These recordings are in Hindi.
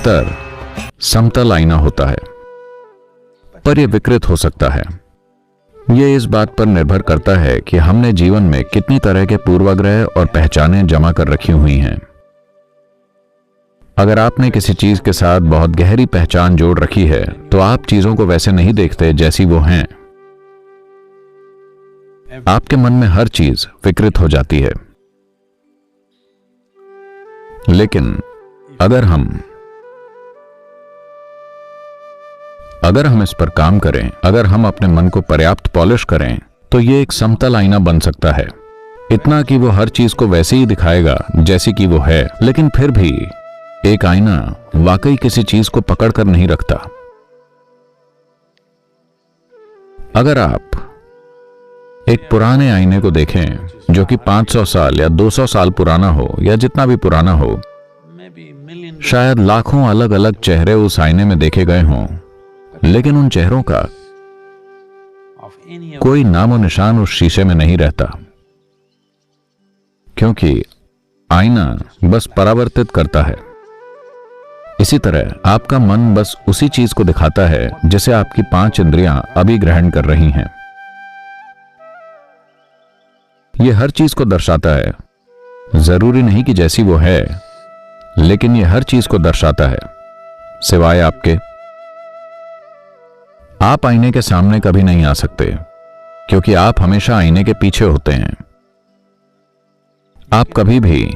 अधिकतर समतल आईना होता है, पर यह विकृत हो सकता है। यह इस बात पर निर्भर करता है कि हमने जीवन में कितनी तरह के पूर्वाग्रह और पहचानें जमा कर रखी हुई हैं। अगर आपने किसी चीज के साथ बहुत गहरी पहचान जोड़ रखी है तो आप चीजों को वैसे नहीं देखते जैसी वो हैं। आपके मन में हर चीज विकृत हो जाती है। लेकिन अगर हम इस पर काम करें, अगर हम अपने मन को पर्याप्त पॉलिश करें, तो ये एक समतल आईना बन सकता है। इतना कि वो हर चीज को वैसे ही दिखाएगा जैसी कि वो है, लेकिन फिर भी एक आईना वाकई किसी चीज को पकड़ कर नहीं रखता। अगर आप एक पुराने आईने को देखें जो कि 500 साल या 200 साल पुराना हो या जितना भी पुराना हो, शायद लाखों अलग अलग चेहरे उस आईने में देखे गए हों, लेकिन उन चेहरों का कोई नामो निशान उस शीशे में नहीं रहता, क्योंकि आईना बस परावर्तित करता है। इसी तरह आपका मन बस उसी चीज को दिखाता है जिसे आपकी 5 इंद्रियां अभी ग्रहण कर रही हैं। यह हर चीज को दर्शाता है, जरूरी नहीं कि जैसी वो है, लेकिन यह हर चीज को दर्शाता है सिवाय आपके। आप आईने के सामने कभी नहीं आ सकते, क्योंकि आप हमेशा आईने के पीछे होते हैं। आप कभी भी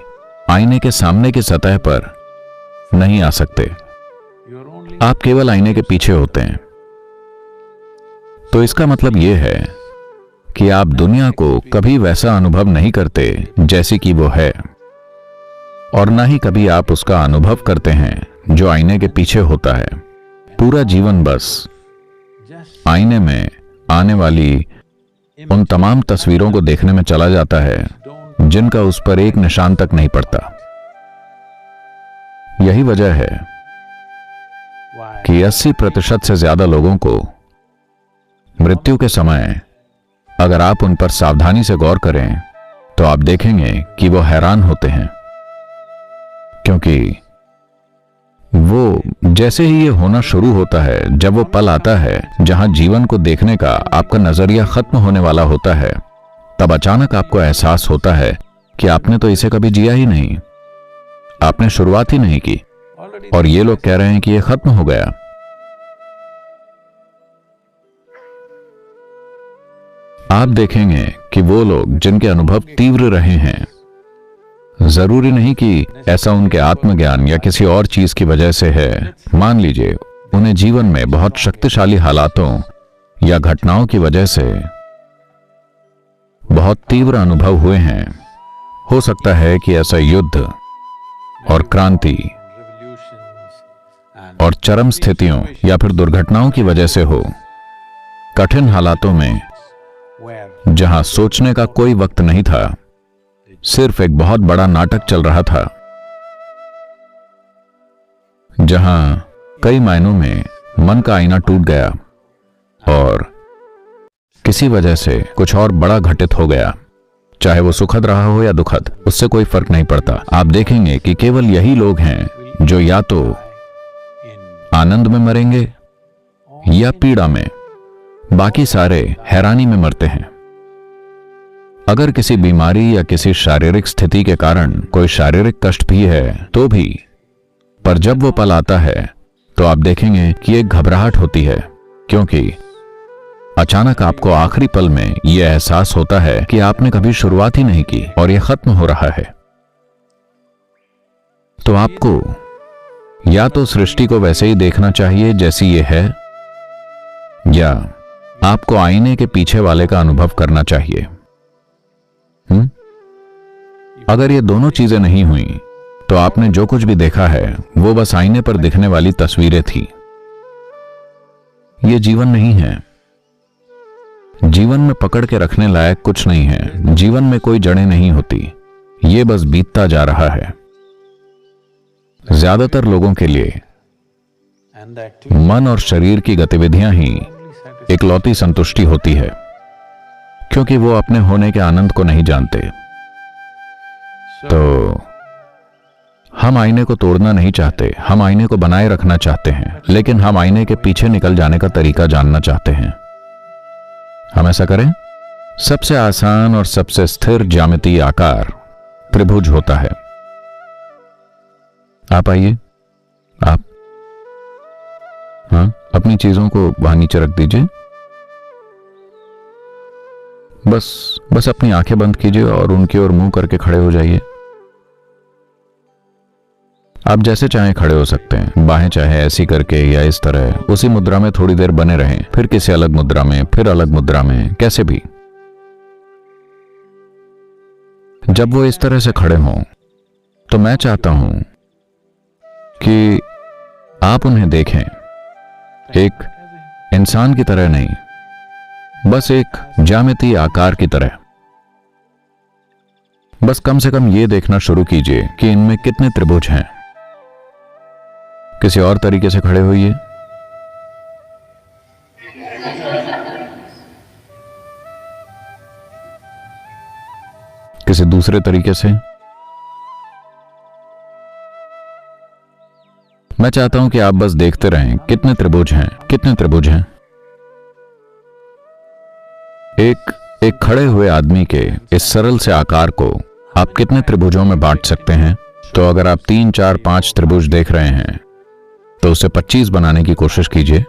आईने के सामने की सतह पर नहीं आ सकते, आप केवल आईने के पीछे होते हैं। तो इसका मतलब यह है कि आप दुनिया को कभी वैसा अनुभव नहीं करते जैसी कि वो है, और ना ही कभी आप उसका अनुभव करते हैं जो आईने के पीछे होता है। पूरा जीवन बस आईने में आने वाली उन तमाम तस्वीरों को देखने में चला जाता है जिनका उस पर एक निशान तक नहीं पड़ता। यही वजह है कि 80% से ज्यादा लोगों को मृत्यु के समय, अगर आप उन पर सावधानी से गौर करें, तो आप देखेंगे कि वो हैरान होते हैं, क्योंकि वो जैसे ही ये होना शुरू होता है, जब वो पल आता है जहां जीवन को देखने का आपका नजरिया खत्म होने वाला होता है, तब अचानक आपको एहसास होता है कि आपने तो इसे कभी जिया ही नहीं, आपने शुरुआत ही नहीं की, और ये लोग कह रहे हैं कि ये खत्म हो गया। आप देखेंगे कि वो लोग जिनके अनुभव तीव्र रहे हैं, जरूरी नहीं कि ऐसा उनके आत्मज्ञान या किसी और चीज की वजह से है। मान लीजिए उन्हें जीवन में बहुत शक्तिशाली हालातों या घटनाओं की वजह से बहुत तीव्र अनुभव हुए हैं। हो सकता है कि ऐसा युद्ध और क्रांति और चरम स्थितियों या फिर दुर्घटनाओं की वजह से हो। कठिन हालातों में जहां सोचने का कोई वक्त नहीं था, सिर्फ एक बहुत बड़ा नाटक चल रहा था, जहां कई मायनों में मन का आईना टूट गया और किसी वजह से कुछ और बड़ा घटित हो गया। चाहे वो सुखद रहा हो या दुखद, उससे कोई फर्क नहीं पड़ता। आप देखेंगे कि केवल यही लोग हैं जो या तो आनंद में मरेंगे या पीड़ा में, बाकी सारे हैरानी में मरते हैं। अगर किसी बीमारी या किसी शारीरिक स्थिति के कारण कोई शारीरिक कष्ट भी है तो भी, पर जब वो पल आता है तो आप देखेंगे कि एक घबराहट होती है, क्योंकि अचानक आपको आखिरी पल में यह एहसास होता है कि आपने कभी शुरुआत ही नहीं की और यह खत्म हो रहा है। तो आपको या तो सृष्टि को वैसे ही देखना चाहिए जैसी ये है, या आपको आईने के पीछे वाले का अनुभव करना चाहिए। अगर ये दोनों चीजें नहीं हुई तो आपने जो कुछ भी देखा है वो बस आईने पर दिखने वाली तस्वीरें थी। ये जीवन नहीं है। जीवन में पकड़ के रखने लायक कुछ नहीं है। जीवन में कोई जड़ें नहीं होती, ये बस बीतता जा रहा है। ज्यादातर लोगों के लिए मन और शरीर की गतिविधियां ही इकलौती संतुष्टि होती है, क्योंकि वो अपने होने के आनंद को नहीं जानते। तो हम आईने को तोड़ना नहीं चाहते, हम आईने को बनाए रखना चाहते हैं, लेकिन हम आईने के पीछे निकल जाने का तरीका जानना चाहते हैं। हम ऐसा करें। सबसे आसान और सबसे स्थिर ज्यामितीय आकार त्रिभुज होता है। आप आइए, आप हाँ, अपनी चीजों को वहां नीचे रख दीजिए। बस अपनी आंखें बंद कीजिए और उनकी ओर मुंह करके खड़े हो जाइए। आप जैसे चाहें खड़े हो सकते हैं, बाहें चाहे ऐसी करके या इस तरह, उसी मुद्रा में थोड़ी देर बने रहें, फिर किसी अलग मुद्रा में, फिर अलग मुद्रा में, कैसे भी। जब वो इस तरह से खड़े हों तो मैं चाहता हूं कि आप उन्हें देखें, एक इंसान की तरह नहीं, बस एक ज्यामितीय आकार की तरह। बस कम से कम ये देखना शुरू कीजिए कि इनमें कितने त्रिभुज हैं। किसी और तरीके से खड़े होइए। किसी दूसरे तरीके से। मैं चाहता हूं कि आप बस देखते रहें कितने त्रिभुज हैं, कितने त्रिभुज हैं। एक खड़े हुए आदमी के इस सरल से आकार को आप कितने त्रिभुजों में बांट सकते हैं? तो अगर आप 3, 4, 5 त्रिभुज देख रहे हैं तो उसे 25 बनाने की कोशिश कीजिए।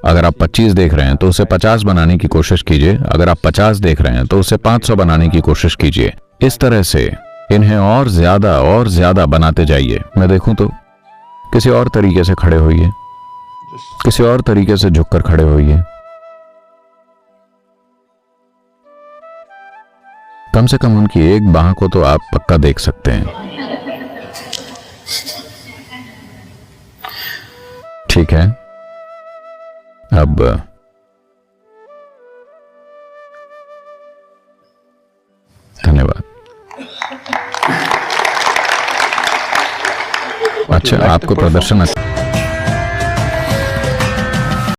अगर आप 25 देख रहे हैं तो उसे 50 बनाने की कोशिश कीजिए। अगर आप 50 देख रहे हैं तो उसे 500 बनाने की कोशिश कीजिए। इस तरह से इन्हें और ज्यादा बनाते जाइए। मैं देखूं तो किसी और तरीके से खड़े होइए, किसी और तरीके से झुककर खड़े होइए। कम से कम उनकी एक बाह को तो आप पक्का देख सकते हैं। ठीक है, अब धन्यवाद। अच्छा, आपको प्रदर्शन